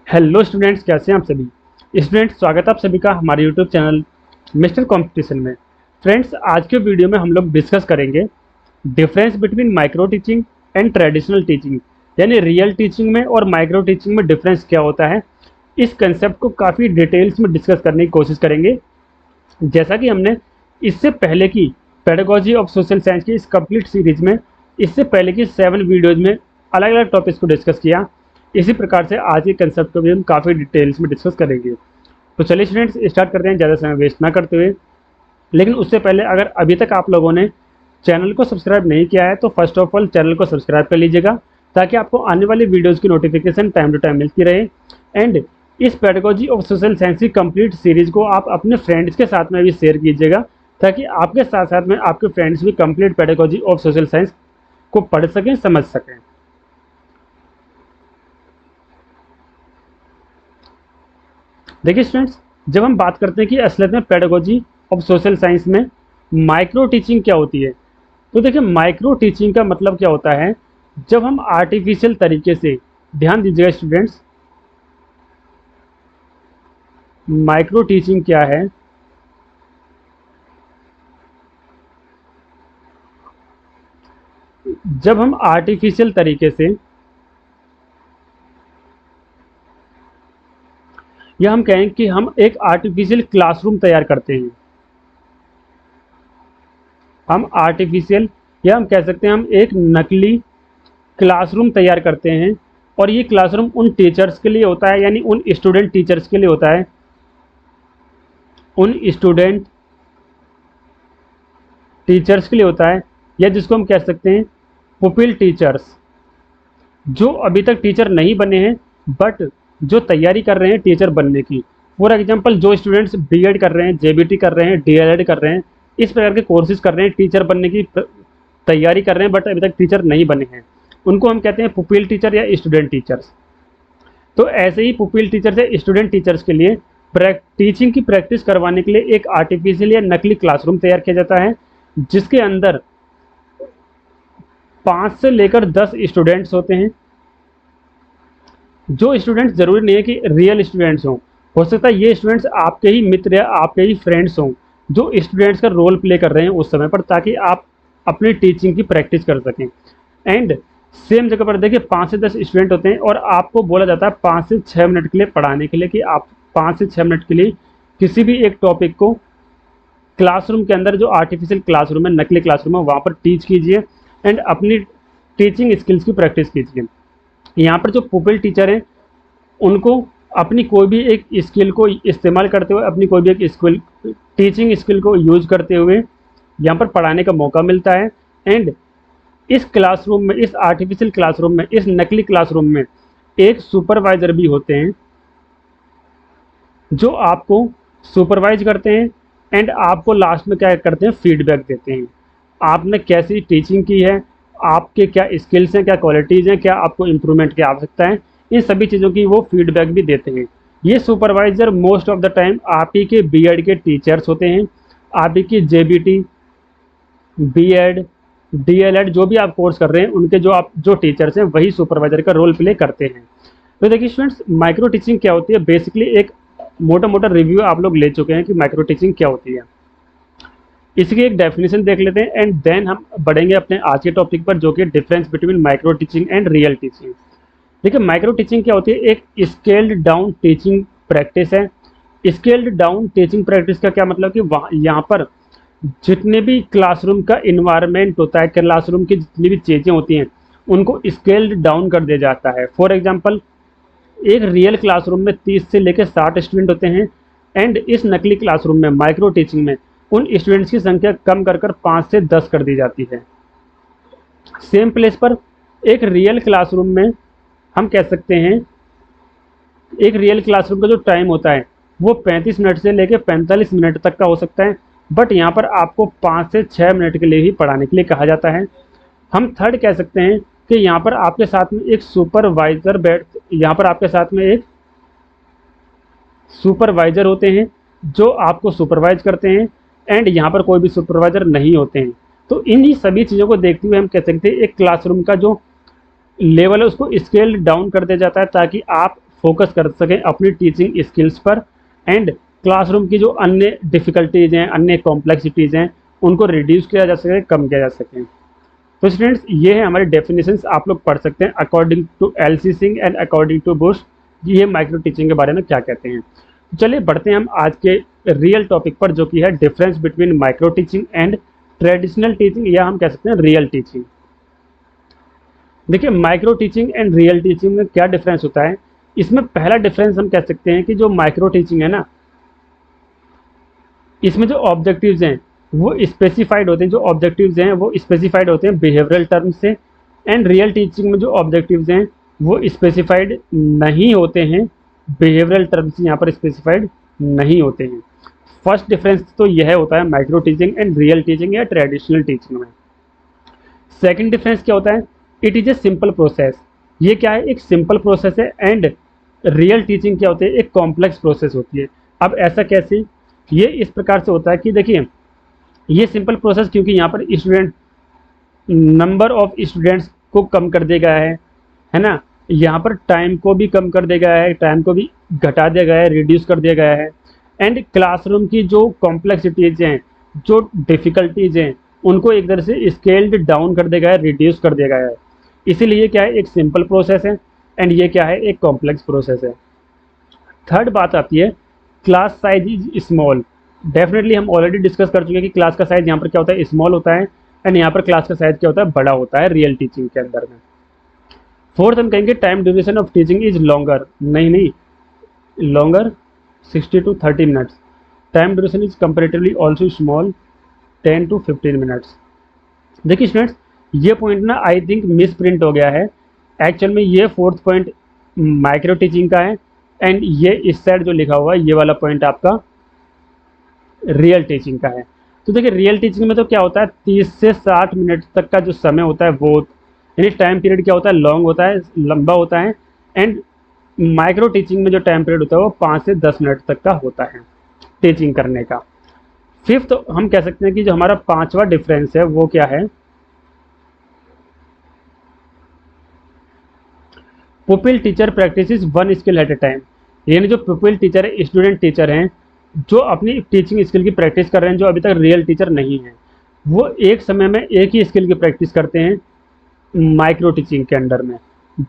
Hello students, कैसे हैं आप सभी स्टूडेंट्स। स्वागत है आप सभी का हमारे यूट्यूब चैनल मिस्टर कंपटीशन में। फ्रेंड्स, आज के वीडियो में हम लोग डिस्कस करेंगे difference between micro teaching and traditional teaching, यानी रियल टीचिंग में और माइक्रो टीचिंग में डिफरेंस क्या होता है। इस कंसेप्ट को काफ़ी डिटेल्स में डिस्कस करने की कोशिश करेंगे। जैसा कि हमने इससे पहले की पेडागोजी ऑफ सोशल साइंस की इस कंप्लीट सीरीज में इससे पहले की 7 वीडियोज़ में अलग अलग टॉपिक्स को डिस्कस किया, इसी प्रकार से आज के कंसेप्ट को भी हम काफ़ी डिटेल्स में डिस्कस करेंगे। तो चलिए स्टूडेंट्स, स्टार्ट करते हैं ज़्यादा समय वेस्ट ना करते हुए। लेकिन उससे पहले अगर अभी तक आप लोगों ने चैनल को सब्सक्राइब नहीं किया है तो फर्स्ट ऑफ ऑल चैनल को सब्सक्राइब कर लीजिएगा, ताकि आपको आने वाली वीडियोज़ की नोटिफिकेशन टाइम टू टाइम मिलती रहे। एंड इस पेडागोजी ऑफ सोशल साइंस की कंप्लीट सीरीज़ को आप अपने फ्रेंड्स के साथ में भी शेयर कीजिएगा, ताकि आपके साथ साथ में आपके फ्रेंड्स भी complete pedagogy of social science को पढ़ सकें, समझ सकें। देखिए स्टूडेंट्स, जब हम बात करते हैं कि असलियत में पेडागोजी ऑफ सोशल साइंस में माइक्रो टीचिंग क्या होती है, तो देखिए माइक्रो टीचिंग का मतलब क्या होता है। जब हम आर्टिफिशियल तरीके से, ध्यान दीजिएगा स्टूडेंट्स, माइक्रो टीचिंग क्या है। जब हम आर्टिफिशियल तरीके से, या हम कहें कि हम एक आर्टिफिशियल क्लासरूम तैयार करते हैं, हम आर्टिफिशियल, या हम कह सकते हैं हम एक नकली क्लासरूम तैयार करते हैं। और ये क्लासरूम उन टीचर्स के लिए होता है, यानी उन स्टूडेंट टीचर्स के लिए होता है, उन स्टूडेंट टीचर्स के लिए होता है, या जिसको हम कह सकते हैं पुपिल टीचर्स, जो अभी तक टीचर नहीं बने हैं बट जो तैयारी कर रहे हैं टीचर बनने की। फॉर एग्जांपल, जो स्टूडेंट्स बीएड कर रहे हैं, जेबीटी कर रहे हैं, डीएलएड कर रहे हैं, इस प्रकार के कोर्सेज कर रहे हैं, टीचर बनने की तैयारी कर रहे हैं बट अभी तक टीचर नहीं बने हैं, उनको हम कहते हैं पुपिल टीचर या स्टूडेंट टीचर्स। तो ऐसे ही पुपिल टीचर्स या स्टूडेंट टीचर्स के लिए टीचिंग की प्रैक्टिस करवाने के लिए एक आर्टिफिशियल या नकली क्लासरूम तैयार किया जाता है, जिसके अंदर 5 से लेकर 10 स्टूडेंट्स होते हैं। जो स्टूडेंट्स जरूरी नहीं है कि रियल स्टूडेंट्स हों, हो सकता है ये स्टूडेंट्स आपके ही मित्र या आपके ही फ्रेंड्स हों, जो स्टूडेंट्स का रोल प्ले कर रहे हैं उस समय पर, ताकि आप अपनी टीचिंग की प्रैक्टिस कर सकें। एंड सेम जगह पर देखिए 5 से 10 स्टूडेंट होते हैं और आपको बोला जाता है 5 से 6 मिनट के लिए पढ़ाने के लिए, कि आप 5 से 6 मिनट के लिए किसी भी एक टॉपिक को क्लासरूम के अंदर, जो आर्टिफिशियल क्लासरूम है, नकली क्लासरूम है, वहाँ पर टीच कीजिए एंड अपनी टीचिंग स्किल्स की प्रैक्टिस कीजिए। यहाँ पर जो पुपिल टीचर हैं, उनको अपनी कोई भी एक स्किल को इस्तेमाल करते हुए, अपनी कोई भी एक स्किल, टीचिंग स्किल को यूज करते हुए यहाँ पर पढ़ाने का मौका मिलता है। एंड इस क्लासरूम में, इस आर्टिफिशियल क्लासरूम में, इस नकली क्लासरूम में एक सुपरवाइजर भी होते हैं, जो आपको सुपरवाइज करते हैं एंड आपको लास्ट में क्या करते हैं, फीडबैक देते हैं। आपने कैसी टीचिंग की है, आपके क्या स्किल्स हैं, क्या क्वालिटीज़ हैं, क्या आपको इम्प्रूवमेंट की आवश्यकता है, इन सभी चीज़ों की वो फीडबैक भी देते हैं। ये supervisor most of the time आप ही के बीएड के टीचर्स होते हैं, आप ही की जेबीटी, बीएड, डीएलएड जो भी आप कोर्स कर रहे हैं, उनके जो टीचर्स हैं वही सुपरवाइज़र का रोल प्ले करते हैं। तो देखिए स्टूडेंट्स, माइक्रो टीचिंग क्या होती है, बेसिकली एक मोटा मोटा रिव्यू आप लोग ले चुके हैं कि माइक्रो टीचिंग क्या होती है। इसकी एक डेफिनेशन देख लेते हैं एंड देन हम बढ़ेंगे अपने आज के टॉपिक पर, जो कि difference between micro teaching and real teaching. देखिए माइक्रो टीचिंग क्या होती है, एक स्केल्ड डाउन टीचिंग प्रैक्टिस है। स्केल्ड डाउन टीचिंग प्रैक्टिस का क्या मतलब कि वहाँ यहाँ पर जितने भी क्लासरूम का इन्वायरमेंट होता है, क्लासरूम की जितनी भी चीज़ें होती हैं, उनको स्केल्ड डाउन कर दिया जाता है। फॉर एग्जाम्पल, एक रियल क्लासरूम में 30 से लेकर 60 स्टूडेंट होते हैं एंड इस नकली क्लासरूम में, माइक्रो टीचिंग में, उन स्टूडेंट्स की संख्या कम कर 5 से 10 कर दी जाती है। सेम प्लेस पर एक रियल क्लासरूम में हम कह सकते हैं, एक रियल क्लासरूम का जो टाइम होता है वो 35 मिनट से लेकर 45 मिनट तक का हो सकता है, बट यहाँ पर आपको 5 से 6 मिनट के लिए ही पढ़ाने के लिए कहा जाता है। हम थर्ड कह सकते हैं कि यहाँ पर आपके साथ में एक सुपरवाइजर यहाँ पर आपके साथ में एक सुपरवाइजर होते हैं, जो आपको सुपरवाइज करते हैं एंड यहाँ पर कोई भी सुपरवाइजर नहीं होते हैं। तो इन्हीं सभी चीज़ों को देखते हुए हम कह सकते हैं एक क्लासरूम का जो लेवल है उसको स्केल डाउन कर दिया जाता है, ताकि आप फोकस कर सकें अपनी टीचिंग स्किल्स पर, एंड क्लासरूम की जो अन्य डिफ़िकल्टीज़ हैं, अन्य कॉम्प्लेक्सिटीज़ हैं, उनको रिड्यूस किया जा सके, कम किया जा सके। तो स्टूडेंट्स, ये है हमारे डेफिनेशंस, आप लोग पढ़ सकते हैं according to LC Singh and according to Bush, ये माइक्रो टीचिंग के बारे में क्या कहते हैं। तो चलिए बढ़ते हैं हम आज के रियल टॉपिक पर, जो कि है difference between micro teaching and traditional teaching, या हम कह सकते हैं रियल टीचिंग। देखिए, micro teaching and real teaching में क्या डिफरेंस होता है। इसमें पहला डिफरेंस हम कह सकते हैं कि जो माइक्रो टीचिंग है ना, इसमें जो ऑब्जेक्टिव्स हैं वो स्पेसिफाइड होते हैं, जो ऑब्जेक्टिव्स हैं वो स्पेसिफाइड होते हैं बिहेवियरल टर्म्स से, एंड रियल टीचिंग में जो ऑब्जेक्टिव्स हैं वो स्पेसिफाइड नहीं होते हैं, बिहेवियरल टर्म्स यहाँ पर स्पेसिफाइड नहीं होते हैं। फर्स्ट डिफरेंस तो यह होता है micro teaching and real teaching या ट्रेडिशनल टीचिंग में। सेकंड डिफरेंस क्या होता है, it is a simple process. ये क्या है, एक सिंपल प्रोसेस है, एंड रियल टीचिंग क्या होती है, एक कॉम्प्लेक्स प्रोसेस होती है। अब ऐसा कैसे, ये इस प्रकार से होता है कि देखिए, ये सिंपल प्रोसेस क्योंकि यहाँ पर स्टूडेंट, नंबर ऑफ स्टूडेंट्स को कम कर दिया गया है ना, यहाँ पर टाइम को भी कम कर दिया गया है, टाइम को भी घटा दिया गया है, रिड्यूस कर दिया गया है, एंड क्लासरूम की जो कॉम्प्लेक्सिटीज़ हैं, जो डिफ़िकल्टीज़ हैं, उनको एक तरह से स्केल्ड डाउन कर दिया गया है, रिड्यूस कर दिया गया है। इसीलिए क्या है, एक सिंपल प्रोसेस है, एंड ये क्या है, एक कॉम्प्लेक्स प्रोसेस है। थर्ड बात आती है, class size is small. Definitely हम ऑलरेडी डिस्कस कर चुके हैं कि क्लास का साइज यहाँ पर क्या होता है, स्मॉल होता है, एंड यहाँ पर क्लास का साइज क्या होता है, बड़ा होता है रियल टीचिंग के अंदर में। फोर्थ हम कहेंगे time duration of teaching is longer. नहीं, longer 60 to 30 minutes. Time duration is comparatively also small, 10 to 15 minutes. देखिए स्टूडेंट्स, ये पॉइंट ना आई थिंक मिस प्रिंट हो गया है। एक्चुअल में ये फोर्थ पॉइंट माइक्रो टीचिंग का है, एंड ये इस साइड जो लिखा हुआ है ये वाला पॉइंट आपका रियल टीचिंग का है। तो देखिए, रियल टीचिंग में तो क्या होता है, 30 से 60 मिनट तक का जो समय होता है वो, यानी टाइम पीरियड क्या होता है, लॉन्ग होता है, लंबा होता है, एंड माइक्रो टीचिंग में जो टाइम पीरियड होता है वो 5 से 10 मिनट तक का होता है टीचिंग करने का। फिफ्थ हम कह सकते हैं कि जो हमारा पांचवा डिफरेंस है वो क्या है, pupil teacher practice one skill eight ए टाइम। यानी जो पुपिल टीचर है, स्टूडेंट टीचर हैं, जो अपनी टीचिंग स्किल की प्रैक्टिस कर रहे हैं, जो अभी तक रियल टीचर नहीं है, वो एक समय में एक ही स्किल की प्रैक्टिस करते हैं माइक्रो टीचिंग के अंडर में।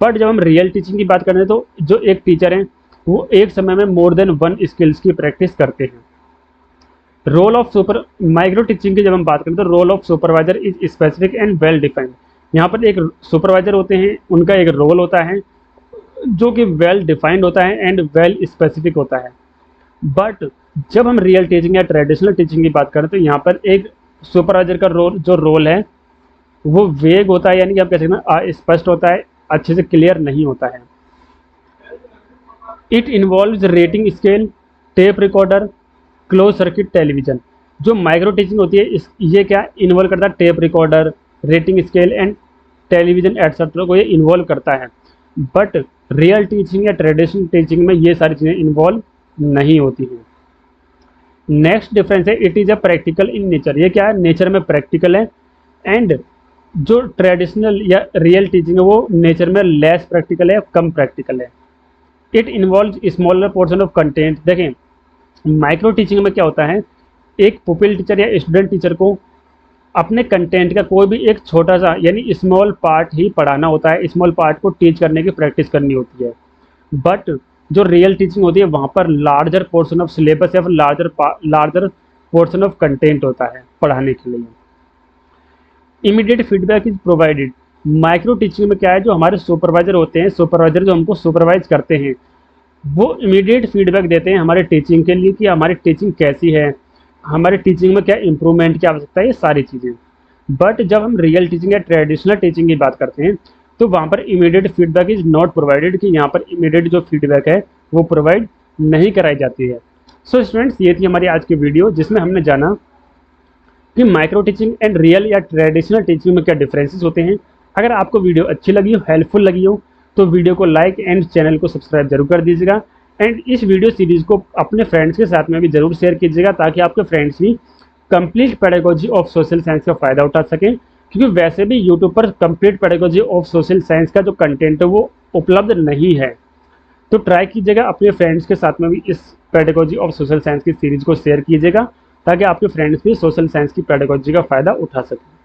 बट जब हम रियल टीचिंग की बात करें तो जो एक टीचर हैं वो एक समय में मोर देन वन स्किल्स की प्रैक्टिस करते हैं। Role of super micro teaching की जब हम बात करें तो role of supervisor is specific and well defined. यहाँ पर एक सुपरवाइजर होते हैं, उनका एक रोल होता है जो कि वेल डिफाइंड होता है एंड वेल स्पेसिफिक होता है। बट जब हम रियल टीचिंग या ट्रेडिशनल टीचिंग की बात करें तो यहाँ पर एक सुपरवाइजर का रोल है वो वेग होता है, यानी कि आप कह सकते हैं स्पष्ट होता है, अच्छे से क्लियर नहीं होता है। It involves rating scale, tape recorder, close circuit television. जो माइक्रो टीचिंग होती है ये क्या इन्वॉल्व करता है, tape recorder, rating scale and television etcetera को ये इन्वॉल्व करता है। बट रियल टीचिंग या ट्रेडिशनल टीचिंग में ये सारी चीज़ें इन्वॉल्व नहीं होती हैं। नेक्स्ट डिफरेंस है, it is a practical in nature. ये क्या है, नेचर में प्रैक्टिकल है, एंड जो ट्रेडिशनल या रियल टीचिंग है वो नेचर में लेस प्रैक्टिकल है, कम प्रैक्टिकल है। It involve smaller portion of content. देखें, माइक्रो टीचिंग में क्या होता है, एक पुपिल टीचर या स्टूडेंट टीचर को अपने कंटेंट का कोई भी एक छोटा सा यानी स्मॉल पार्ट ही पढ़ाना होता है, स्मॉल पार्ट को टीच करने की प्रैक्टिस करनी होती है। बट जो रियल टीचिंग होती है वहाँ पर लार्जर पोर्शन ऑफ सिलेबस या फिर लार्जर पोर्शन ऑफ कंटेंट होता है पढ़ाने के लिए। Immediate feedback is provided. Micro teaching में क्या है, जो हमारे सुपरवाइजर होते हैं, सुपरवाइजर जो हमको सुपरवाइज करते हैं, वो इमीडिएट फीडबैक देते हैं हमारे टीचिंग के लिए कि हमारी टीचिंग कैसी है, हमारे टीचिंग में क्या इम्प्रूवमेंट की आवश्यकता है, ये सारी चीज़ें। बट जब हम रियल टीचिंग या ट्रेडिशनल टीचिंग की बात करते हैं तो वहाँ पर immediate feedback is not provided, कि यहाँ पर इमीडिएट जो फीडबैक है वो प्रोवाइड नहीं कराई जाती है। सो स्टूडेंट्स, ये थी हमारी आज की वीडियो जिसमें हमने जाना कि माइक्रो टीचिंग एंड रियल या ट्रेडिशनल टीचिंग में क्या डिफरेंसेस होते हैं। अगर आपको वीडियो अच्छी लगी हो, हेल्पफुल लगी हो, तो वीडियो को लाइक एंड चैनल को सब्सक्राइब जरूर कर दीजिएगा, एंड इस वीडियो सीरीज़ को अपने फ्रेंड्स के साथ में भी जरूर शेयर कीजिएगा ताकि आपके फ्रेंड्स भी complete pedagogy of social science का फ़ायदा उठा सकें। क्योंकि वैसे भी यूट्यूब पर complete pedagogy of social science का जो कंटेंट है वो उपलब्ध नहीं है। तो ट्राई कीजिएगा अपने फ्रेंड्स के साथ में भी इस पेडागोजी ऑफ सोशल साइंस की सीरीज़ को शेयर कीजिएगा, ताकि आपके फ्रेंड्स भी सोशल साइंस की पेडागोजी का फ़ायदा उठा सकें।